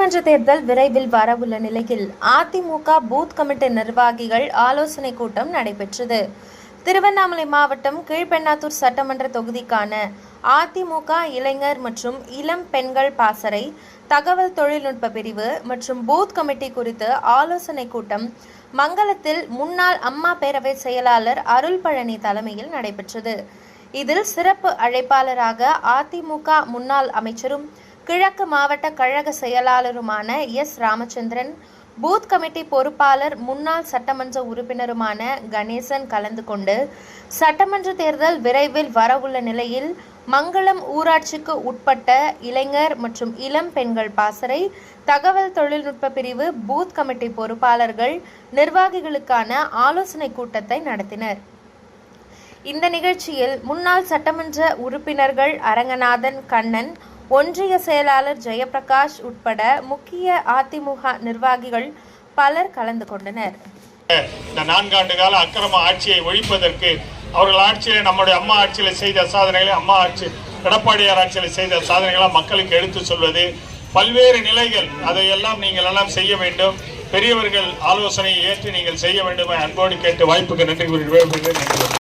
சட்டமன்ற தேர்தல் விரைவில் வரவுள்ள நிலையில் அதிமுக பூத் கமிட்டி நிர்வாகிகள் ஆலோசனை கூட்டம் நடைபெற்றது. திருவண்ணாமலை மாவட்டம் கீழ்பெண்ணாத்தூர் சட்டமன்ற தொகுதிக்கான அதிமுக இளைஞர் மற்றும் இளம் பெண்கள் பாசறை தகவல் தொழில்நுட்ப பிரிவு மற்றும் பூத் கமிட்டி குறித்து ஆலோசனை கூட்டம் மங்களத்தில் முன்னாள் அம்மா பேரவை செயலாளர் அருள்பழனி தலைமையில் நடைபெற்றது. இதில் சிறப்பு அழைப்பாளராக அதிமுக முன்னாள் அமைச்சரும் கிழக்கு மாவட்ட கழக செயலாளருமான எஸ். ராமச்சந்திரன், பூத் கமிட்டி பொறுப்பாளர் முன்னாள் சட்டமன்ற உறுப்பினருமான கணேசன் கலந்து கொண்டு சட்டமன்ற தேர்தல் விரைவில் வரவுள்ள நிலையில் மங்களம் ஊராட்சிக்கு உட்பட்ட இளைஞர் மற்றும் இளம் பெண்கள் பாசறை தகவல் தொழில்நுட்ப பிரிவு பூத் கமிட்டி பொறுப்பாளர்கள் நிர்வாகிகளுக்கான ஆலோசனை கூட்டத்தை நடத்தினர். இந்த நிகழ்ச்சியில் முன்னாள் சட்டமன்ற உறுப்பினர்கள் அரங்கநாதன், கண்ணன், ஒன்றிய செயலாளர் ஜெயபிரகாஷ் உட்பட முக்கிய அதிமுக நிர்வாகிகள் பலர் கலந்து கொண்டனர். இந்த 4 ஆண்டு கால அக்கிரம ஆட்சியை ஒழிப்பதற்கு அவர்கள் ஆட்சியில நம்முடைய அம்மா ஆட்சியில செய்த சாதனைகளை, அம்மா ஆட்சி எடப்பாடியார் ஆட்சியில் செய்த சாதனைகளை மக்களுக்கு எடுத்து சொல்வது, பல்வேறு நிலைகள் அதையெல்லாம் நீங்கள் எல்லாம் செய்ய வேண்டும். பெரியவர்கள் ஆலோசனையை ஏற்று நீங்கள் செய்ய வேண்டும். அன்போடு கேட்டு வாய்ப்புக்கு நன்றி கூறி